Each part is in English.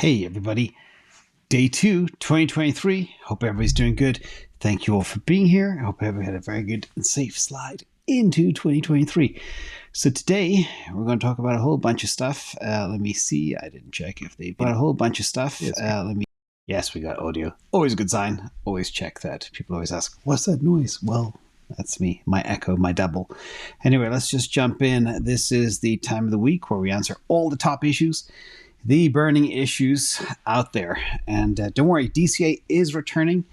Hey everybody, day 2, 2023. Hope everybody's doing good. Thank you all for being here. I hope everybody had a very good and safe slide into 2023. So today we're going to talk about a whole bunch of stuff. Let me see. I didn't check if they got a whole bunch of stuff. Yes, we got audio. Always a good sign. Always check that. People always ask, what's that noise? Well, that's me, my echo, my double. Anyway, let's just jump in. This is the time of the week where we answer all the top issues, the burning issues out there. And don't worry, DCA is returning.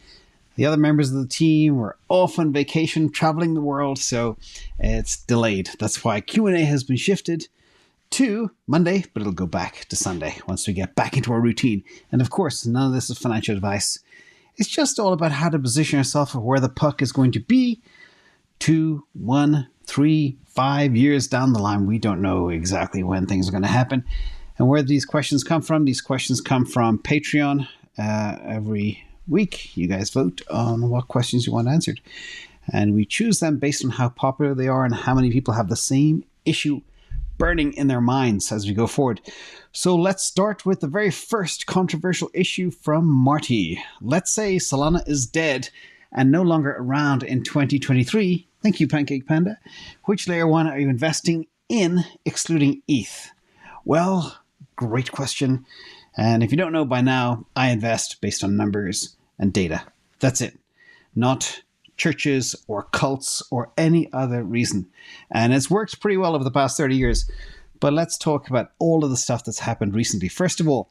The other members of the team were off on vacation, traveling the world, so it's delayed. That's why Q&A has been shifted to Monday, but it'll go back to Sunday once we get back into our routine. And of course, none of this is financial advice. It's just all about how to position yourself for where the puck is going to be 2, 1, 3, 5 years down the line. We don't know exactly when things are going to happen. And where these questions come from Patreon. Every week, you guys vote on what questions you want answered. And we choose them based on how popular they are and how many people have the same issue burning in their minds as we go forward. So let's start with the very first controversial issue from Marty. Let's say Solana is dead and no longer around in 2023. Thank you, Pancake Panda. Which layer 1 are you investing in, excluding ETH? Well, great question. And if you don't know by now, I invest based on numbers and data. That's it. Not churches or cults or any other reason. And it's worked pretty well over the past 30 years. But let's talk about all of the stuff that's happened recently. First of all,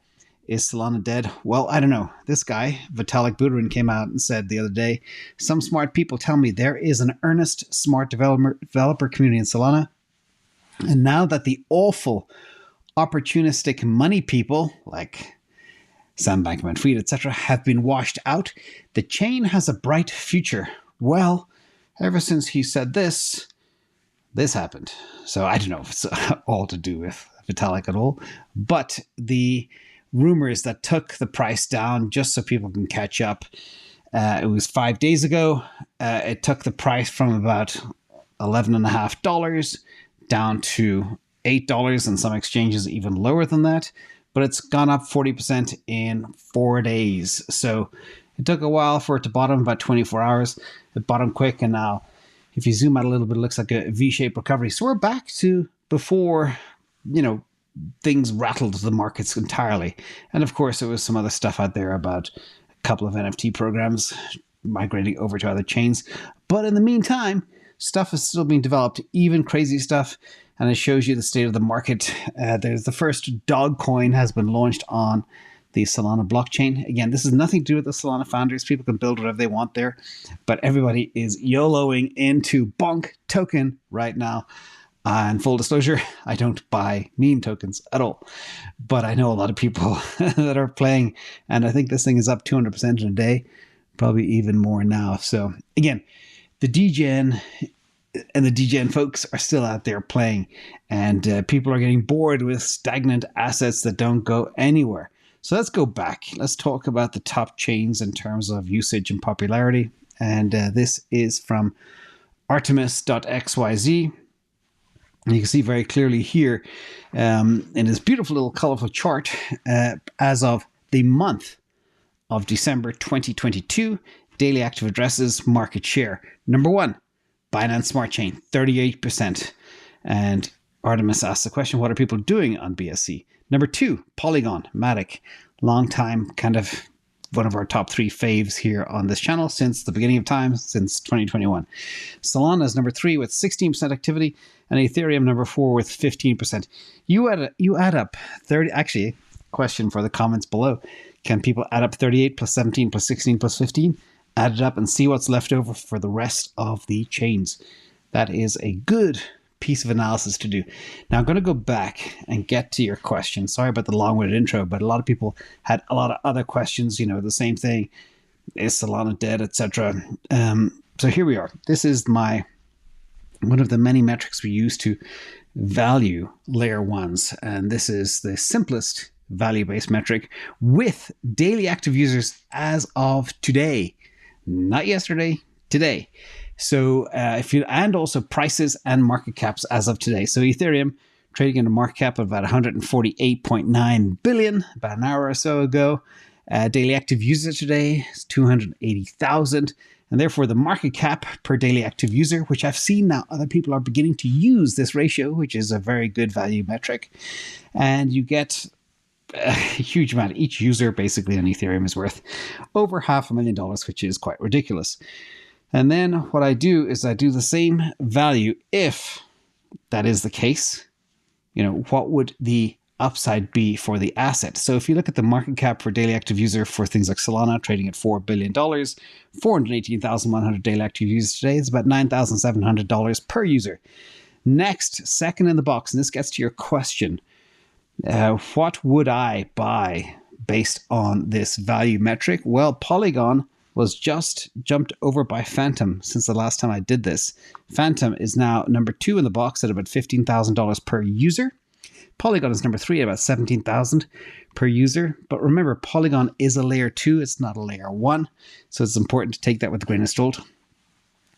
is Solana dead? Well, I don't know. This guy, Vitalik came out and said the other day, some smart people tell me there is an earnest, smart developer community in Solana. And now that the awful, opportunistic money people like Sam Bankman-Fried, etc., have been washed out, the chain has a bright future. Well, ever since he said this happened. So I don't know if it's all to do with Vitalik at all, but the rumors that took the price down just so people can catch up, it was 5 days ago. It took the price from about $11.50 down to $8, and some exchanges even lower than that. But it's gone up 40% in 4 days. So it took a while for it to bottom, about 24 hours. It bottomed quick, and now if you zoom out a little bit, it looks like a V-shaped recovery. So we're back to before, things rattled the markets entirely. And of course, there was some other stuff out there about a couple of NFT programs migrating over to other chains. But in the meantime, stuff is still being developed, even crazy stuff. And it shows you the state of the market. There's the first dog coin has been launched on the Solana blockchain. Again, this is nothing to do with the Solana founders. People can build whatever they want there. But everybody is YoLoing into BONK token right now. And full disclosure, I don't buy meme tokens at all. But I know a lot of people that are playing. And I think this thing is up 200% in a day. Probably even more now. So again, the DGen and the DGen folks are still out there playing. And people are getting bored with stagnant assets that don't go anywhere. So let's go back. Let's talk about the top chains in terms of usage and popularity. And this is from Artemis.xyz. And you can see very clearly here in this beautiful little colorful chart as of the month of December 2022, daily active addresses, market share. Number 1, Binance Smart Chain, 38%. And Artemis asks the question, what are people doing on BSC? Number 2, Polygon, Matic, long time, kind of one of our top 3 faves here on this channel since the beginning of time, since 2021. Solana is number 3 with 16% activity, and Ethereum number 4 with 15%. You add up 30. Actually, question for the comments below: can people add up 38 plus 17 plus 16 plus 15? Add it up and see what's left over for the rest of the chains. That is a good piece of analysis to do. Now I'm going to go back and get to your question. Sorry about the long-winded intro, but a lot of people had a lot of other questions, the same thing. Is Solana dead, etc. So here we are. This is one of the many metrics we use to value layer 1s. And this is the simplest value-based metric with daily active users as of today. Not yesterday, today. So and also prices and market caps as of today. So Ethereum trading at a market cap of about 148.9 billion about an hour or so ago. Daily active user today is 280,000. And therefore, the market cap per daily active user, which I've seen now other people are beginning to use this ratio, which is a very good value metric. And you get a huge amount. Each user basically on Ethereum is worth over $500,000, which is quite ridiculous. And then what I do is I do the same value if that is the case. What would the upside be for the asset? So if you look at the market cap for daily active user for things like Solana, trading at $4 billion, 418,100 daily active users today is about $9,700 per user. Next, second in the box, and this gets to your question, what would I buy based on this value metric? Well, Polygon was just jumped over by Phantom since the last time I did this. Phantom is now number 2 in the box at about $15,000 per user. Polygon is number 3 at about 17,000 per user. But remember, Polygon is a layer 2. It's not a layer 1. So it's important to take that with a grain of salt.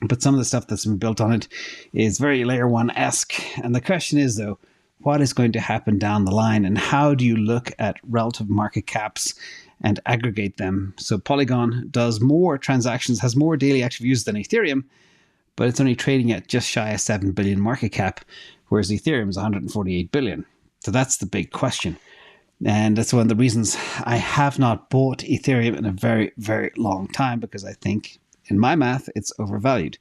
But some of the stuff that's been built on it is very layer 1-esque. And the question is, though, what is going to happen down the line? And how do you look at relative market caps and aggregate them? So Polygon does more transactions, has more daily active users than Ethereum, but it's only trading at just shy of 7 billion market cap, whereas Ethereum is 148 billion. So that's the big question. And that's one of the reasons I have not bought Ethereum in a very, very long time, because I think, in my math, it's overvalued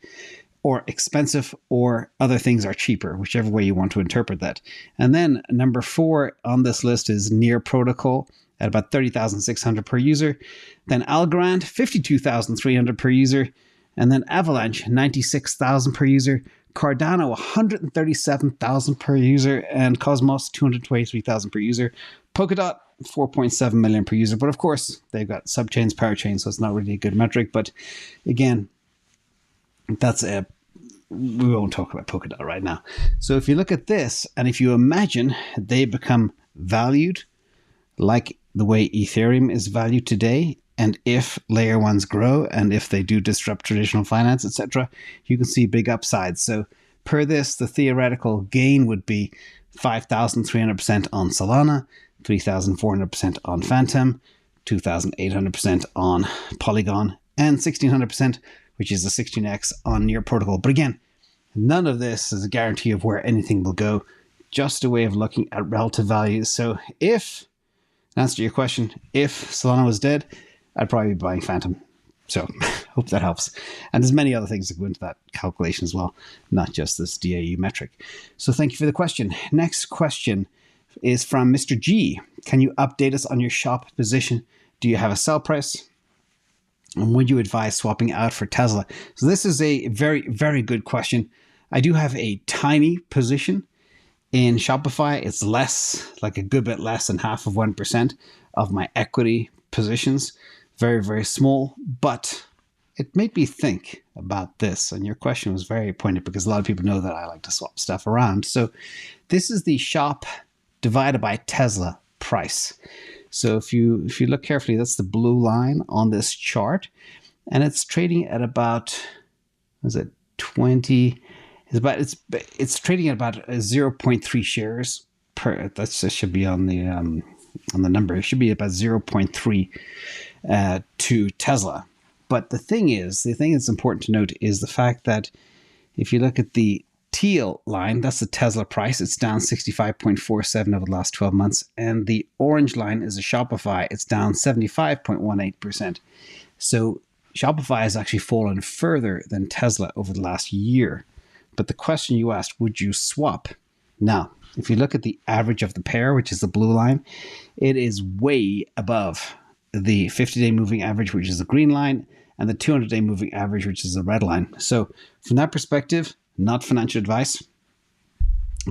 or expensive, or other things are cheaper, whichever way you want to interpret that. And then number 4 on this list is Near Protocol at about 30,600 per user. Then Algorand, 52,300 per user. And then Avalanche, 96,000 per user. Cardano, 137,000 per user. And Cosmos, 223,000 per user. Polkadot, 4.7 million per user. But of course, they've got subchains, parachains, so it's not really a good metric. But again, we won't talk about Polkadot right now. So if you look at this, and if you imagine they become valued like the way Ethereum is valued today, and if layer 1s grow, and if they do disrupt traditional finance, etc., you can see big upsides. So per this, the theoretical gain would be 5,300% on Solana, 3,400% on Phantom, 2,800% on Polygon, and 1,600%, which is a 16x on Near Protocol. But again, none of this is a guarantee of where anything will go, just a way of looking at relative values. So if, to answer your question, if Solana was dead, I'd probably be buying Phantom. So hope that helps. And there's many other things that go into that calculation as well, not just this DAU metric. So thank you for the question. Next question is from Mr. G. Can you update us on your shop position? Do you have a sell price? And would you advise swapping out for Tesla? So this is a very, very good question. I do have a tiny position in Shopify. It's less, like a good bit less than 0.5% of my equity positions. Very, very small, but it made me think about this. And your question was very pointed, because a lot of people know that I like to swap stuff around. So this is the shop divided by Tesla price. So if you look carefully, that's the blue line on this chart, and it's trading at about, is it 20? It's trading at about 0.3 shares per. That should be on the number. It should be about 0.3 to Tesla. But the thing that's important to note is the fact that if you look at the teal line, that's the Tesla price. It's down 65.47 over the last 12 months. And the orange line is a Shopify. It's down 75.18%. So Shopify has actually fallen further than Tesla over the last year. But the question you asked, would you swap? Now, if you look at the average of the pair, which is the blue line, it is way above the 50-day moving average, which is the green line, and the 200-day moving average, which is the red line. So from that perspective, not financial advice,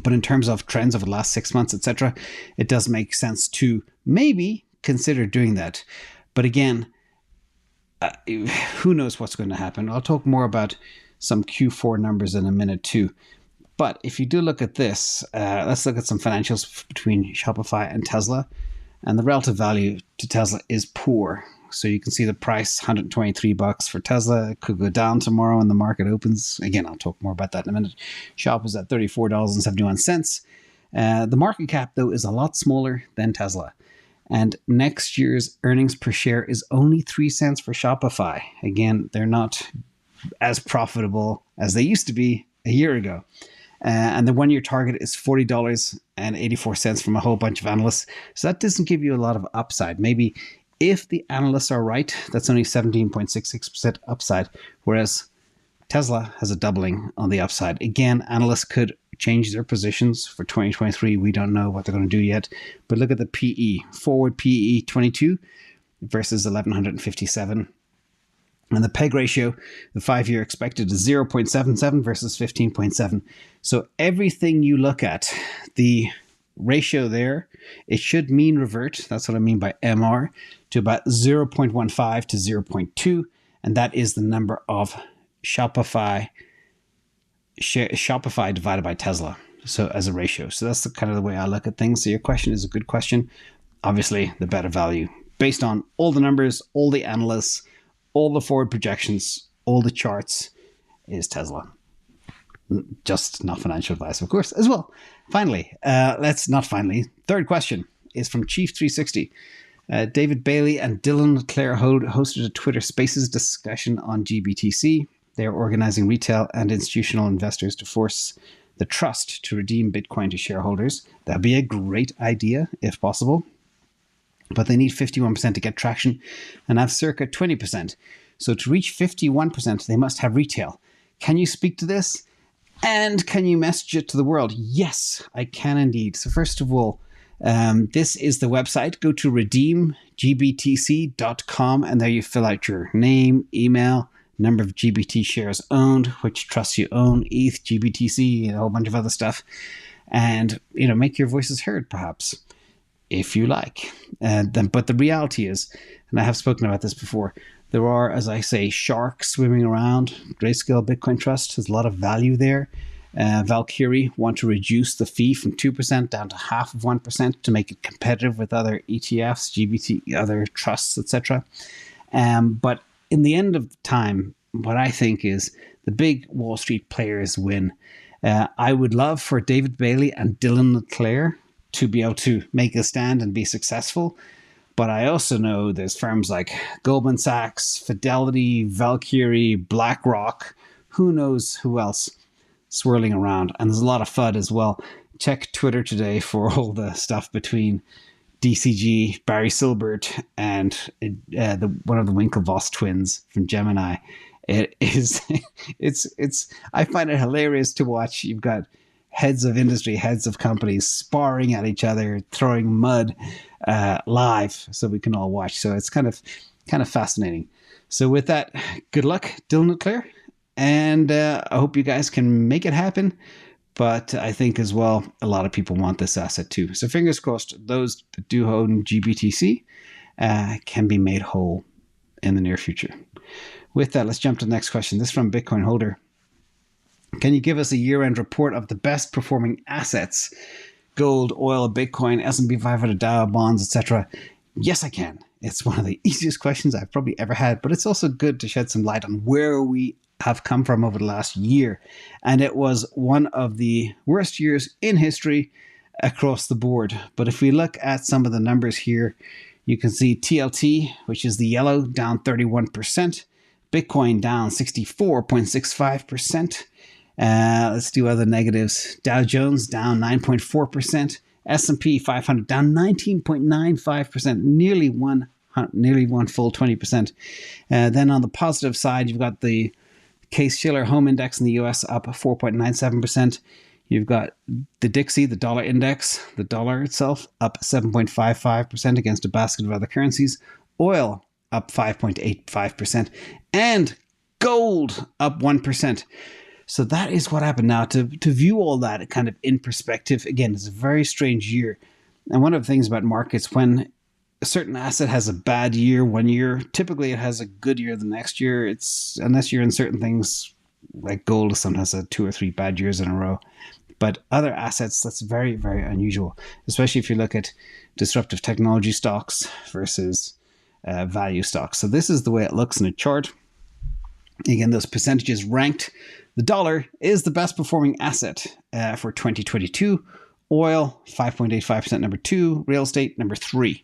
but in terms of trends over the last 6 months, etc., it does make sense to maybe consider doing that. But again, who knows what's going to happen? I'll talk more about some Q4 numbers in a minute too. But if you do look at this, let's look at some financials between Shopify and Tesla. And the relative value to Tesla is poor. So you can see the price, $123 for Tesla. It could go down tomorrow when the market opens. Again, I'll talk more about that in a minute. Shop is at $34.71. The market cap, though, is a lot smaller than Tesla. And next year's earnings per share is only 3 cents for Shopify. Again, they're not as profitable as they used to be a year ago. And the 1 year target is $40.84 from a whole bunch of analysts. So that doesn't give you a lot of upside. Maybe if the analysts are right, that's only 17.66% upside, whereas Tesla has a doubling on the upside. Again, analysts could change their positions for 2023. We don't know what they're going to do yet. But look at the PE. Forward PE 22 versus 1157. And the PEG ratio, the 5 year expected is 0.77 versus 15.7. So everything you look at, the ratio there, it should mean revert. That's what I mean by MR, to about 0.15 to 0.2. And that is the number of Shopify divided by Tesla. So as a ratio. So that's the kind of the way I look at things. So your question is a good question. Obviously, the better value based on all the numbers, all the analysts, all the forward projections, all the charts is Tesla. Just not financial advice, of course, as well. Finally, third question is from Chief 360. David Bailey and Dylan LeClair hosted a Twitter Spaces discussion on GBTC. They are organizing retail and institutional investors to force the trust to redeem Bitcoin to shareholders. That'd be a great idea if possible. But they need 51% to get traction and have circa 20%. So to reach 51%, they must have retail. Can you speak to this? And can you message it to the world? Yes, I can indeed. So first of all, this is the website. Go to redeemgbtc.com and there you fill out your name, email, number of GBT shares owned, which trusts you own, ETH, GBTC, and a whole bunch of other stuff. And, make your voices heard, perhaps, if you like. But the reality is, and I have spoken about this before, there are, as I say, sharks swimming around. Grayscale Bitcoin Trust has a lot of value there. Valkyrie want to reduce the fee from 2% down to half of 1% to make it competitive with other ETFs, GBT, other trusts, etc. But in the end of the time, what I think is the big Wall Street players win. I would love for David Bailey and Dylan LeClair to be able to make a stand and be successful. But I also know there's firms like Goldman Sachs, Fidelity, Valkyrie, BlackRock, who knows who else swirling around. And there's a lot of FUD as well. Check Twitter today for all the stuff between DCG, Barry Silbert, and one of the Winklevoss twins from Gemini. I find it hilarious to watch. You've got heads of industry, heads of companies sparring at each other, throwing mud live so we can all watch. So it's kind of fascinating. So with that, good luck, Dylan LeClair. And I hope you guys can make it happen. But I think as well, a lot of people want this asset too. So fingers crossed, those that do own GBTC can be made whole in the near future. With that, let's jump to the next question. This is from Bitcoin Holder. Can you give us a year-end report of the best performing assets? Gold, oil, Bitcoin, S&P 500, Dow, bonds, etc. Yes, I can. It's one of the easiest questions I've probably ever had, but it's also good to shed some light on where we have come from over the last year. And it was one of the worst years in history across the board. But if we look at some of the numbers here, you can see TLT, which is the yellow, down 31%. Bitcoin down 64.65%. Let's do other negatives. Dow Jones down 9.4%. S&P 500 down 19.95%, nearly one full 20%. Then on the positive side, you've got the Case-Shiller Home Index in the US up 4.97%. You've got the Dixie, the dollar index, the dollar itself, up 7.55% against a basket of other currencies. Oil up 5.85%. And gold up 1%. So that is what happened. Now, to view all that kind of in perspective, again, it's a very strange year. And one of the things about markets, when a certain asset has a bad year one year, typically it has a good year the next year. It's unless you're in certain things like gold sometimes has 2 or 3 bad years in a row. But other assets, that's very, very unusual, especially if you look at disruptive technology stocks versus value stocks. So this is the way it looks in a chart. Again, those percentages ranked. The dollar is the best performing asset for 2022. Oil, 5.85%, number 2. Real estate, number 3.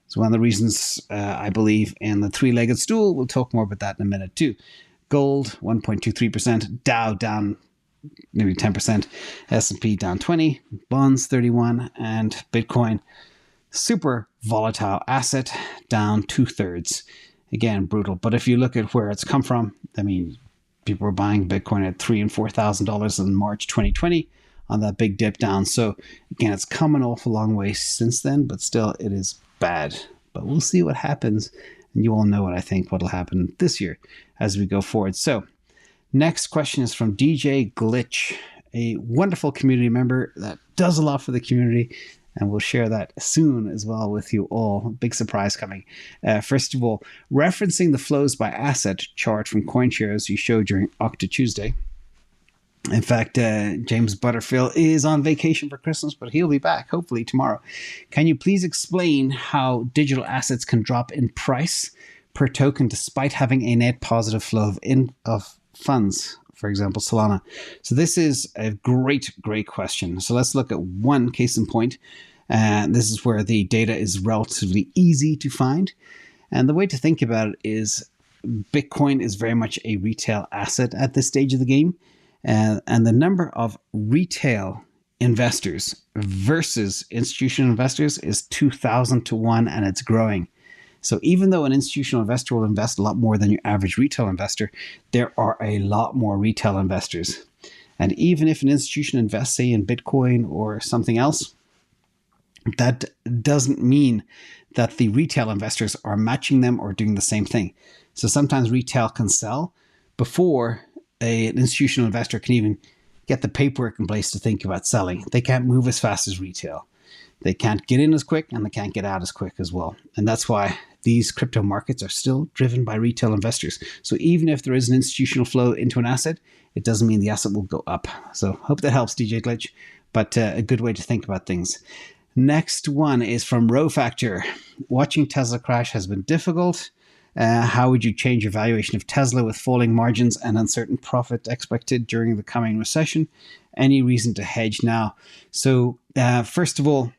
It's one of the reasons I believe in the three-legged stool. We'll talk more about that in a minute too. Gold, 1.23%. Dow down nearly 10%. S&P down 20. Bonds, 31. And Bitcoin, super volatile asset, down 2/3. Again, brutal. But if you look at where it's come from, I mean, people were buying Bitcoin at $3,000 and $4,000 in March 2020 on that big dip down. So again, it's come an awful long way since then, but still it is bad. But we'll see what happens. And you all know what I think what'll happen this year as we go forward. So next question is from DJ Glitch, a wonderful community member that does a lot for the community. And we'll share that soon as well with you all. Big surprise coming. First of all, referencing the flows by asset chart from CoinShares you showed during OCTA Tuesday. In fact, James Butterfield is on vacation for Christmas, but he'll be back hopefully tomorrow. Can you please explain how digital assets can drop in price per token despite having a net positive flow of funds? For example, Solana. So this is a great question. So let's look at one case in point. This is where the data is relatively easy to find. And the way to think about it is Bitcoin is very much a retail asset at this stage of the game. And the number of retail investors versus institutional investors is 2,000 to 1, and it's growing. So even though an institutional investor will invest a lot more than your average retail investor, there are a lot more retail investors. And even if an institution invests, say, in Bitcoin or something else, that doesn't mean that the retail investors are matching them or doing the same thing. So sometimes retail can sell before an institutional investor can even get the paperwork in place to think about selling. They can't move as fast as retail. They can't get in as quick, and they can't get out as quick as well. And that's why these crypto markets are still driven by retail investors. So even if there is an institutional flow into an asset, it doesn't mean the asset will go up. So hope that helps, DJ Glitch, but a good way to think about things. Next one is from Row Factor. Watching Tesla crash has been difficult. How would you change your valuation of Tesla with falling margins and uncertain profit expected during the coming recession? Any reason to hedge now? So first of all,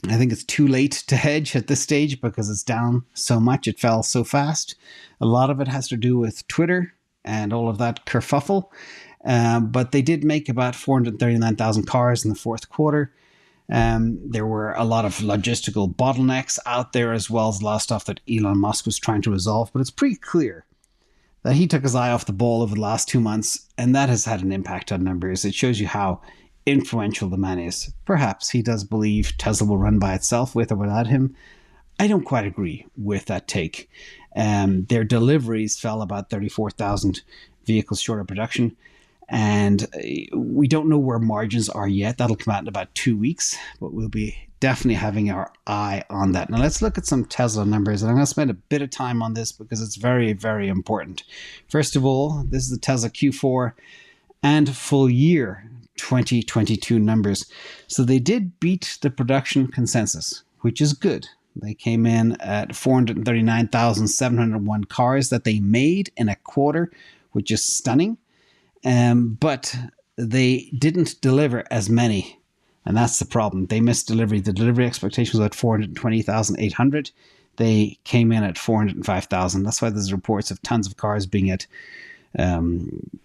I think it's too late to hedge at this stage because it's down so much. It fell so fast. A lot of it has to do with Twitter and all of that kerfuffle. But they did make about 439,000 cars in the fourth quarter. There were a lot of logistical bottlenecks out there, as well as a lot of stuff that Elon Musk was trying to resolve. But it's pretty clear that he took his eye off the ball over the last 2 months, and that has had an impact on numbers. It shows you how influential the man is. Perhaps he does believe Tesla will run by itself with or without him. I don't quite agree with that take. Their deliveries fell about 34,000 vehicles short of production. And we don't know where margins are yet. That'll come out in about 2 weeks, but we'll be definitely having our eye on that. Now let's look at some Tesla numbers, and I'm going to spend a bit of time on this because it's very, very important. First of all, this is the Tesla Q4 and full year 2022 numbers. So they did beat the production consensus, which is good. They came in at 439,701 cars that they made in a quarter, which is stunning. But they didn't deliver as many, and that's the problem. They missed delivery. The delivery expectation was at 420,800. They came in at 405,000. That's why there's reports of tons of cars being at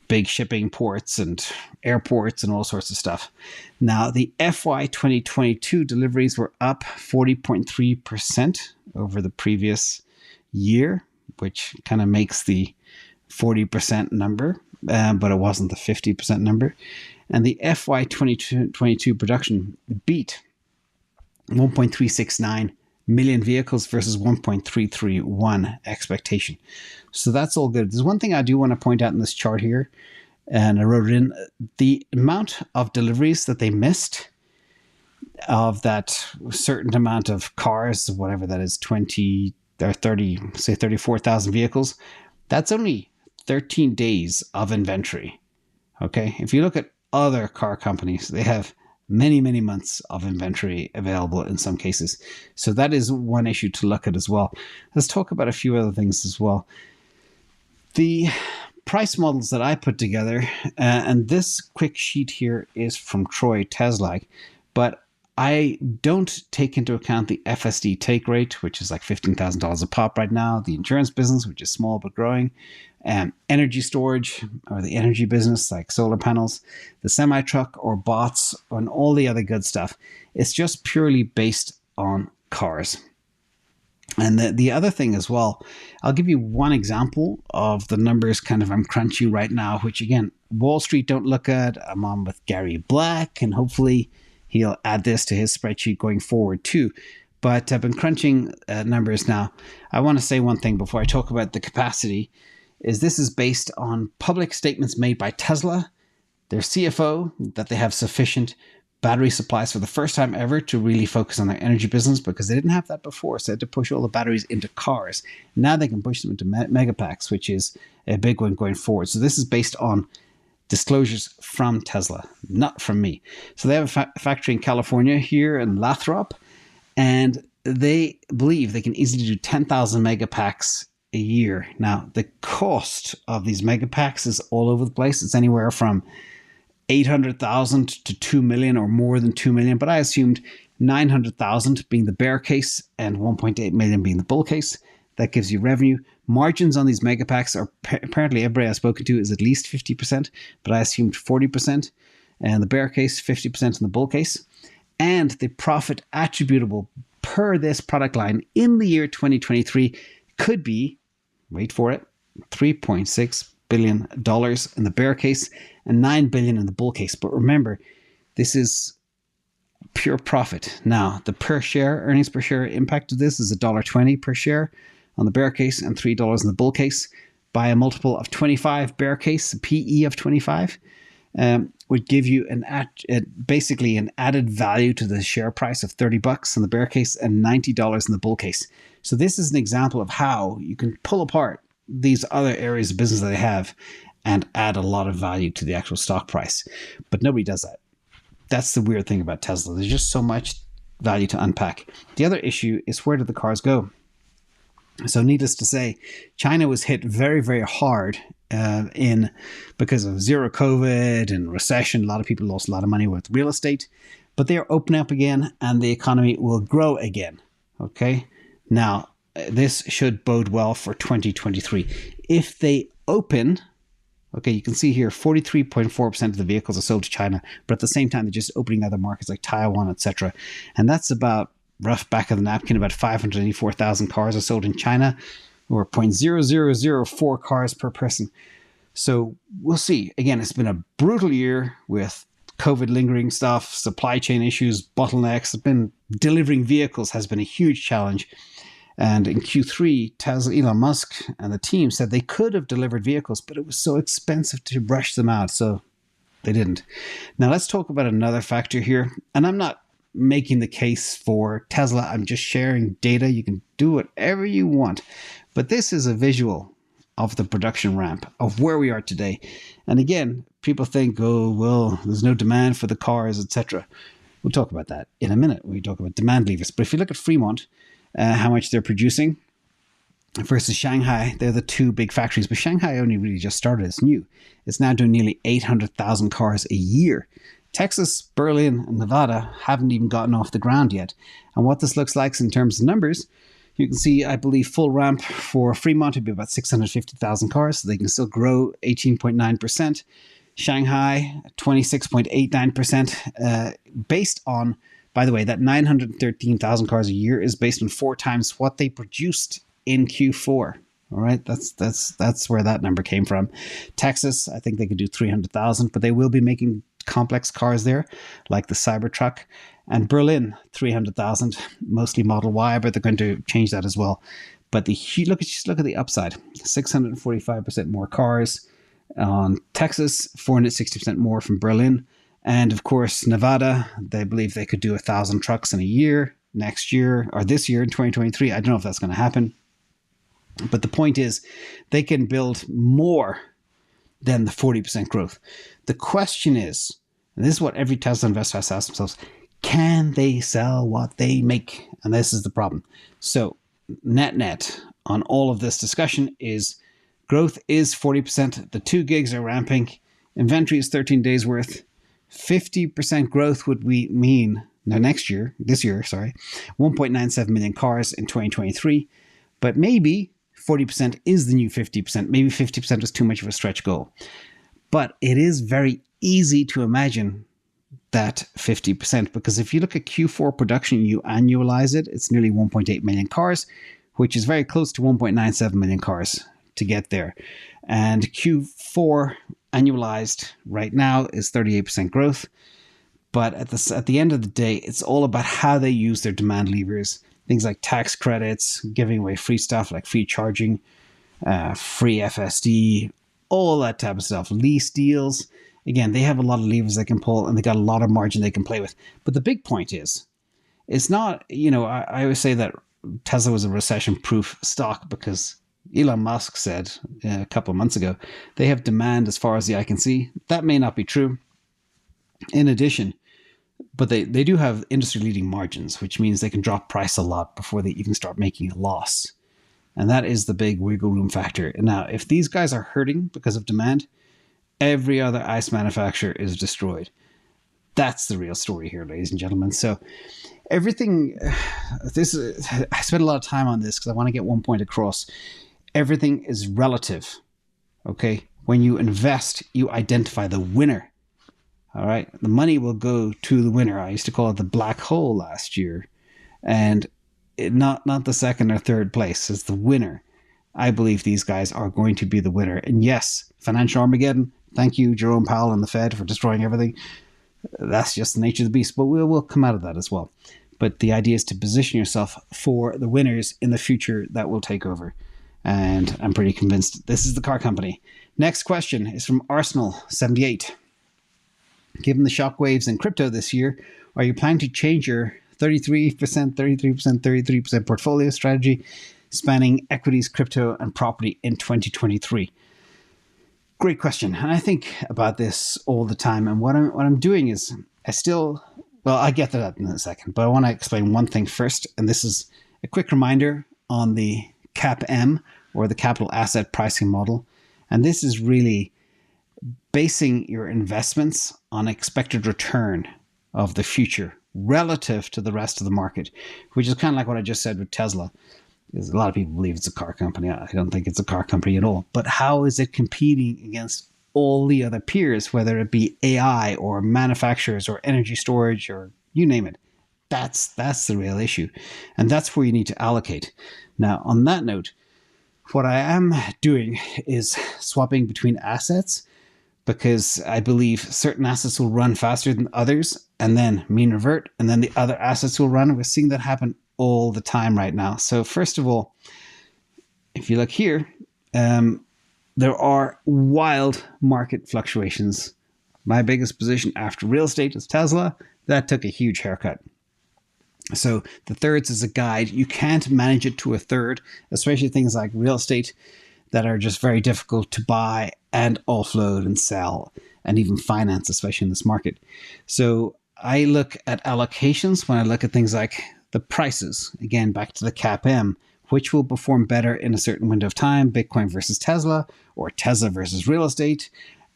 big shipping ports and airports and all sorts of stuff. Now, the FY 2022 deliveries were up 40.3% over the previous year, which kind of makes the 40% number. But it wasn't the 50% number. And the FY 2022 production beat 1.369 million vehicles versus 1.331 expectation. So that's all good. There's one thing I do want to point out in this chart here, and I wrote it in. The amount of deliveries that they missed of that certain amount of cars, whatever that is, 20 or 30, say 34,000 vehicles, that's only 13 days of inventory. Okay. If you look at other car companies, they have many, many months of inventory available in some cases. So that is one issue to look at as well. Let's talk about a few other things as well. The price models that I put together, and this quick sheet here is from Troy Teslak, But I don't take into account the FSD take rate, which is like $15,000 a pop right now, the insurance business, which is small but growing, energy storage or the energy business like solar panels, the semi-truck or bots, and all the other good stuff. It's just purely based on cars. And the other thing as well, I'll give you one example of the numbers kind of I'm crunching right now, which again, Wall Street don't look at. I'm on with Gary Black, and hopefully he'll add this to his spreadsheet going forward too. But I've been crunching numbers now. I want to say one thing before I talk about the capacity, is this is based on public statements made by Tesla, their CFO, that they have sufficient battery supplies for the first time ever to really focus on their energy business, because they didn't have that before. So they had to push all the batteries into cars. Now they can push them into Megapacks, which is a big one going forward. So this is based on disclosures from Tesla, not from me. So they have a factory in California here in Lathrop, and they believe they can easily do 10,000 Megapacks a year. Now, the cost of these Megapacks is all over the place. It's anywhere from 800,000 to 2 million or more than 2 million, but I assumed 900,000 being the bear case and 1.8 million being the bull case. That gives you revenue. Margins on these Megapacks are apparently everybody I've spoken to is at least 50%, but I assumed 40%. And the bear case, 50% in the bull case. And the profit attributable per this product line in the year 2023 could be, wait for it, $3.6 billion in the bear case and $9 billion in the bull case. But remember, this is pure profit. Now, the per share, earnings per share impact of this is $1.20 per share on the bear case and $3 in the bull case. By a multiple of 25 bear case, a PE of 25, would give you basically an added value to the share price of $30 in the bear case and $90 in the bull case. So this is an example of how you can pull apart these other areas of business that they have and add a lot of value to the actual stock price. But nobody does that. That's the weird thing about Tesla. There's just so much value to unpack. The other issue is, where did the cars go? So needless to say, China was hit very, very hard because of zero COVID and recession. A lot of people lost a lot of money with real estate, but they are opening up again and the economy will grow again. Okay. Now, this should bode well for 2023. If they open, okay, you can see here 43.4% of the vehicles are sold to China, but at the same time, they're just opening other markets like Taiwan, etc. And that's about, rough back of the napkin, about 584,000 cars are sold in China, or 0.0004 cars per person. So we'll see. Again, it's been a brutal year with COVID lingering stuff, supply chain issues, bottlenecks. It's been delivering vehicles has been a huge challenge. And in Q3, Tesla, Elon Musk and the team said they could have delivered vehicles, but it was so expensive to rush them out. So they didn't. Now let's talk about another factor here. And I'm not making the case for Tesla. I'm just sharing data. You can do whatever you want. But this is a visual of the production ramp of where we are today. And again, people think, oh, well, there's no demand for the cars, etc. We'll talk about that in a minute when we talk about demand levers. But if you look at Fremont, how much they're producing versus Shanghai, they're the two big factories. But Shanghai only really just started. It's new. It's now doing nearly 800,000 cars a year. Texas, Berlin, and Nevada haven't even gotten off the ground yet. And what this looks like in terms of numbers, you can see, I believe, full ramp for Fremont would be about 650,000 cars, so they can still grow 18.9%. Shanghai, 26.89%, based on, by the way, that 913,000 cars a year is based on 4 times what they produced in Q4. All right, that's where that number came from. Texas, I think they could do 300,000, but they will be making complex cars there, like the Cybertruck. And Berlin, 300,000, mostly Model Y, but they're going to change that as well. But just look at the upside: 645% more cars on Texas, 460% more from Berlin, and of course Nevada. They believe they could do 1,000 trucks in a year next year or this year in 2023. I don't know if that's going to happen, but the point is, they can build more than the 40% growth. The question is, and this is what every Tesla investor has to ask themselves, can they sell what they make? And this is the problem. So net on all of this discussion is growth is 40%. The 2 gigs are ramping. Inventory is 13 days worth. 50% growth would mean this year, 1.97 million cars in 2023. But maybe 40% is the new 50%. Maybe 50% was too much of a stretch goal. But it is very easy to imagine that 50%, because if you look at Q4 production, you annualize it, it's nearly 1.8 million cars, which is very close to 1.97 million cars to get there. And Q4 annualized right now is 38% growth. But at the end of the day, it's all about how they use their demand levers. Things like tax credits, giving away free stuff like free charging, free FSD, all that type of stuff. Lease deals. Again, they have a lot of levers they can pull, and they got a lot of margin they can play with. But the big point is, it's not, I always say that Tesla was a recession-proof stock because Elon Musk said a couple of months ago, they have demand as far as the eye can see. That may not be true. In addition, but they do have industry-leading margins, which means they can drop price a lot before they even start making a loss. And that is the big wiggle room factor. Now, if these guys are hurting because of demand, every other ICE manufacturer is destroyed. That's the real story here, ladies and gentlemen. So everything, I spent a lot of time on this because I want to get one point across. Everything is relative, okay? When you invest, you identify the winner, all right? The money will go to the winner. I used to call it the black hole last year. And not the second or third place, it's the winner. I believe these guys are going to be the winner. And yes, financial Armageddon, thank you, Jerome Powell and the Fed, for destroying everything. That's just the nature of the beast, but we'll come out of that as well. But the idea is to position yourself for the winners in the future that will take over. And I'm pretty convinced this is the car company. Next question is from Arsenal78. Given the shockwaves in crypto this year, are you planning to change your 33% portfolio strategy spanning equities, crypto, and property in 2023? Great question. And I think about this all the time. And what I'm doing is I get to that in a second, but I want to explain one thing first. And this is a quick reminder on the CAPM, or the capital asset pricing model. And this is really basing your investments on expected return of the future relative to the rest of the market, which is kind of like what I just said with Tesla. A lot of people believe it's a car company. I don't think it's a car company at all. But how is it competing against all the other peers, whether it be AI or manufacturers or energy storage or you name it? That's the real issue. And that's where you need to allocate. Now, on that note, what I am doing is swapping between assets, because I believe certain assets will run faster than others and then mean revert, and then the other assets will run. We're seeing that happen all the time right now. So first of all, if you look here, there are wild market fluctuations. My biggest position after real estate is Tesla. That took a huge haircut. So the thirds is a guide. You can't manage it to a third, especially things like real estate that are just very difficult to buy and offload and sell, and even finance, especially in this market. So I look at allocations when I look at things like the prices, again, back to the CAPM, which will perform better in a certain window of time, Bitcoin versus Tesla, or Tesla versus real estate.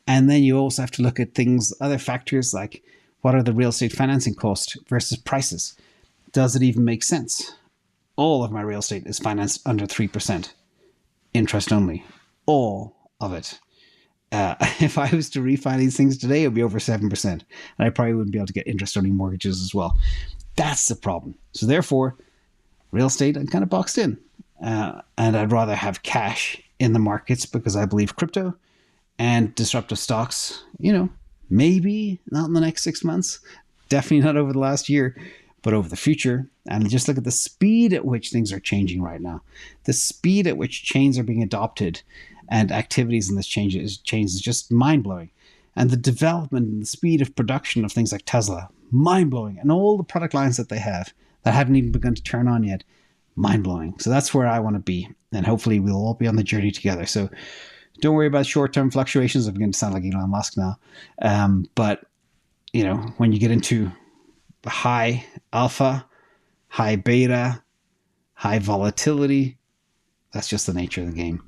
And then you also have to look at things, other factors like what are the real estate financing costs versus prices? Does it even make sense? All of my real estate is financed under 3%, interest only, all of it. If I was to refi these things today, it would be over 7%. And I probably wouldn't be able to get interest-only mortgages as well. That's the problem. So therefore, real estate, I'm kind of boxed in. And I'd rather have cash in the markets because I believe crypto and disruptive stocks, maybe not in the next 6 months, definitely not over the last year, but over the future. And just look at the speed at which things are changing right now. The speed at which chains are being adopted and activities in this change is just mind-blowing. And the development and the speed of production of things like Tesla, mind-blowing. And all the product lines that they have that haven't even begun to turn on yet, mind-blowing. So that's where I want to be. And hopefully we'll all be on the journey together. So don't worry about short-term fluctuations. I'm beginning to sound like Elon Musk now. But, when you get into high alpha, high beta, high volatility, that's just the nature of the game.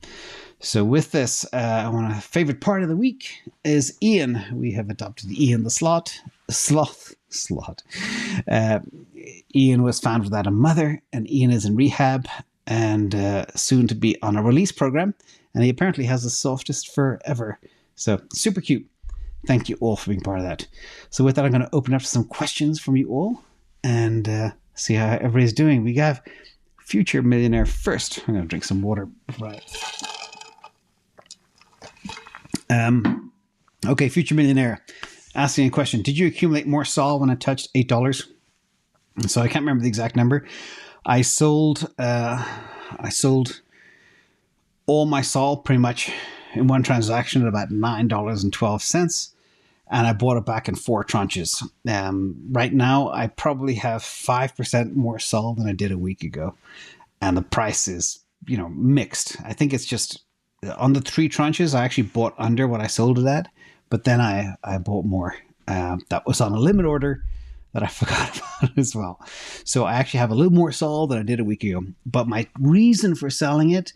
So with this, favorite part of the week is Ian. We have adopted Ian the sloth. Ian was found without a mother, and Ian is in rehab and soon to be on a release program. And he apparently has the softest fur ever. So super cute. Thank you all for being part of that. So with that, I'm going to open up to some questions from you all and see how everybody's doing. We have Future Millionaire first. I'm going to drink some water. Right. Okay, Future Millionaire asking a question. Did you accumulate more SOL when it touched $8? So I can't remember the exact number. I sold all my SOL pretty much in one transaction at about $9.12. And I bought it back in 4 tranches. Right now, I probably have 5% more SOL than I did a week ago. And the price is, mixed. I think it's just on the 3 tranches, I actually bought under what I sold it at. But then I bought more. That was on a limit order that I forgot about as well. So I actually have a little more SOL than I did a week ago. But my reason for selling it,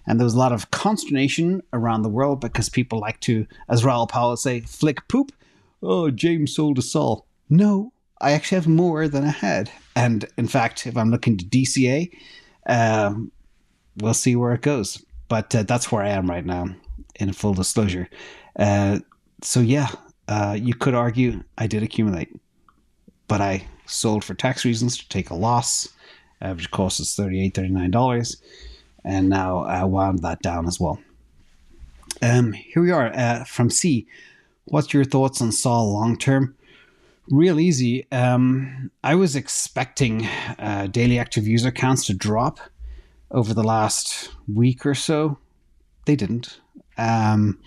and there was a lot of consternation around the world because people like to, as Raoul Powell would say, flick poop. Oh, James sold a SOL. No, I actually have more than I had. And in fact, if I'm looking to DCA, we'll see where it goes. But that's where I am right now, in full disclosure. So you could argue I did accumulate. But I sold for tax reasons to take a loss. Average cost is $38, $39. And now I wound that down as well. Here we are from C. What's your thoughts on SOL long term? Real easy. I was expecting daily active user counts to drop over the last week or so. They didn't. I'm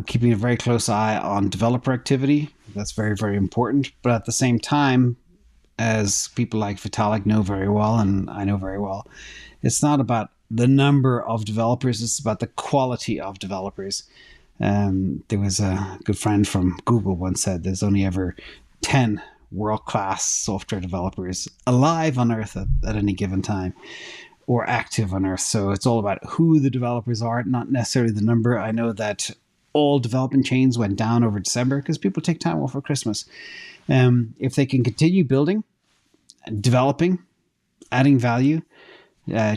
keeping a very close eye on developer activity. That's very, very important. But at the same time, as people like Vitalik know very well, and I know very well, it's not about the number of developers, it's about the quality of developers. There was a good friend from Google once said there's only ever 10 world-class software developers alive on Earth at any given time, or active on Earth. So it's all about who the developers are, not necessarily the number. I know that all development chains went down over December because people take time off for Christmas. If they can continue building, developing, adding value,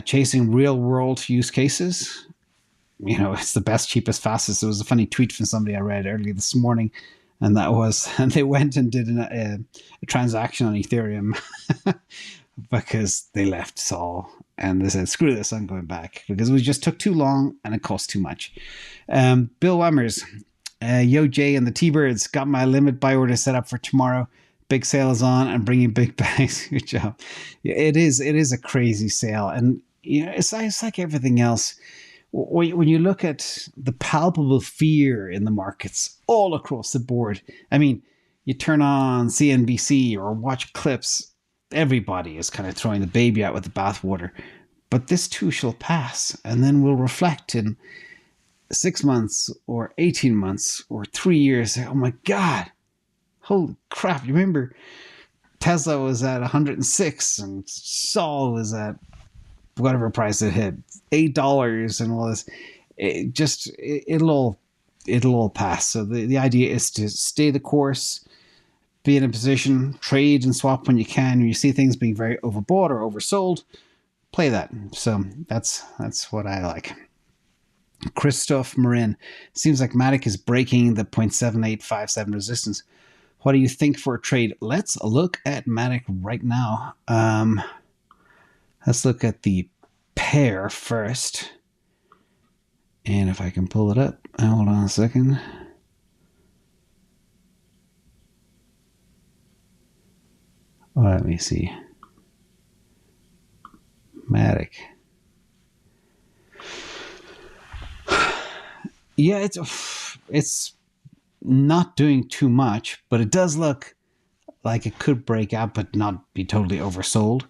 chasing real world use cases, it's the best, cheapest, fastest. There was a funny tweet from somebody I read early this morning, and they went and did a transaction on Ethereum because they left SOL and they said, screw this, I'm going back because it just took too long and it cost too much. Bill Wemmers, Yo Jay and the T-Birds, got my limit buy order set up for tomorrow. Big sale is on and bringing big bags. Good job. It is a crazy sale. And it's like everything else. When you look at the palpable fear in the markets all across the board, I mean, you turn on CNBC or watch clips, everybody is kind of throwing the baby out with the bathwater. But this too shall pass, and then we'll reflect in 6 months or 18 months or 3 years. Oh my God, holy crap. You remember Tesla was at 106 and SOL was at whatever price it hit, $8 and all this. It'll all pass. So the idea is to stay the course, be in a position, trade and swap when you can. When you see things being very overbought or oversold, play that. So that's what I like. Christoph Marin, seems like Matic is breaking the 0.7857 resistance. What do you think for a trade? Let's look at Matic right now. Let's look at the pair first. And if I can pull it up, hold on a second. Let me see. Matic. Yeah, it's not doing too much, but it does look like it could break out, but not be totally oversold.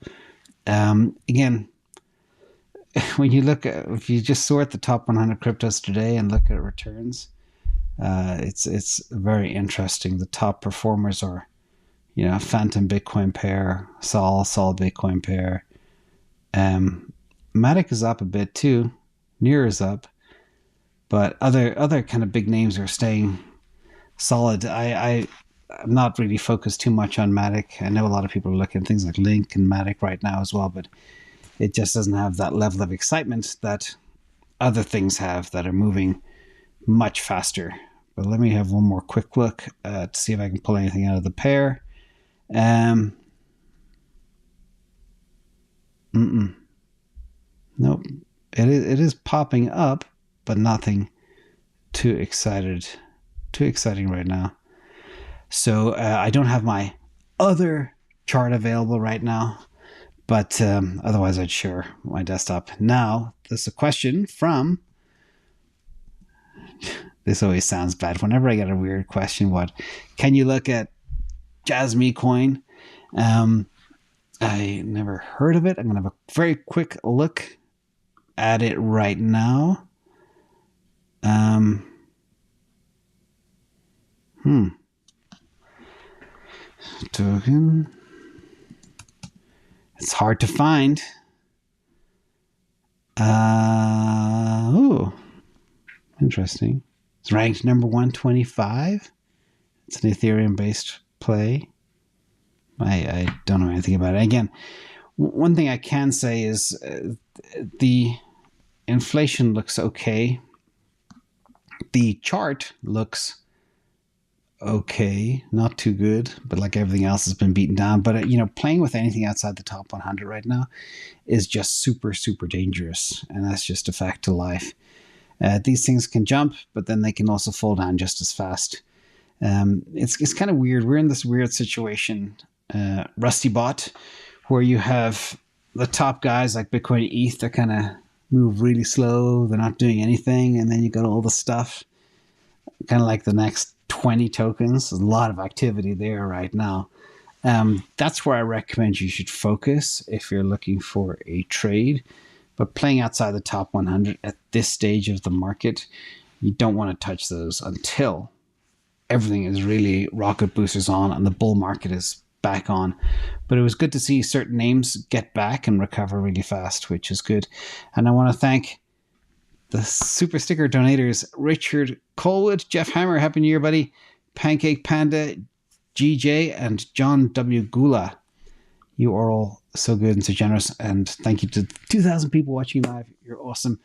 Again, when you look at, if you just sort the top 100 cryptos today and look at returns, it's very interesting. The top performers are, Phantom Bitcoin pair, Sol Bitcoin pair. Matic is up a bit too. Near is up. But other kind of big names are staying solid. I'm not really focused too much on Matic. I know a lot of people are looking at things like Link and Matic right now as well, but it just doesn't have that level of excitement that other things have that are moving much faster. But let me have one more quick look to see if I can pull anything out of the pair. Nope. It is popping up, but nothing too exciting right now. So I don't have my other chart available right now, but otherwise I'd share my desktop. Now, there's a question from... This always sounds bad. Whenever I get a weird question, can you look at Jasmy coin? I never heard of it. I'm going to have a very quick look at it right now. Token. It's hard to find. Oh, interesting. It's ranked number 125. It's an Ethereum-based play. I don't know anything about it. Again, one thing I can say is the inflation looks okay. The chart looks okay, not too good, but like everything else has been beaten down. But playing with anything outside the top 100 right now is just super, super dangerous, and that's just a fact of life. These things can jump, but then they can also fall down just as fast. It's kind of weird. We're in this weird situation, Rusty Bot, where you have the top guys like Bitcoin, ETH, that kind of move really slow. They're not doing anything, and then you got all the stuff, kind of like the next 20 tokens. There's a lot of activity there right now. That's where I recommend you should focus if you're looking for a trade. But playing outside the top 100 at this stage of the market, you don't want to touch those until everything is really rocket boosters on and the bull market is back on. But it was good to see certain names get back and recover really fast, which is good. And I want to thank the super sticker donators: Richard Colwood, Jeff Hammer, Happy New Year, buddy, Pancake Panda, GJ, and John W. Gula. You are all so good and so generous, and thank you to 2,000 people watching live. You're awesome.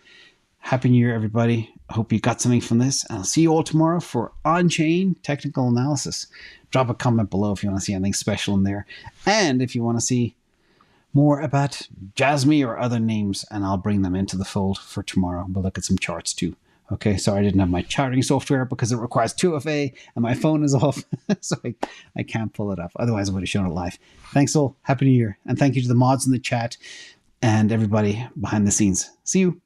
Happy New Year, everybody. I hope you got something from this, and I'll see you all tomorrow for on-chain technical analysis. Drop a comment below if you want to see anything special in there, and if you want to see more about Jasmy or other names, and I'll bring them into the fold for tomorrow. We'll look at some charts too. Okay, sorry I didn't have my charting software because it requires 2FA and my phone is off, so I can't pull it up. Otherwise, I would have shown it live. Thanks all. Happy New Year. And thank you to the mods in the chat and everybody behind the scenes. See you.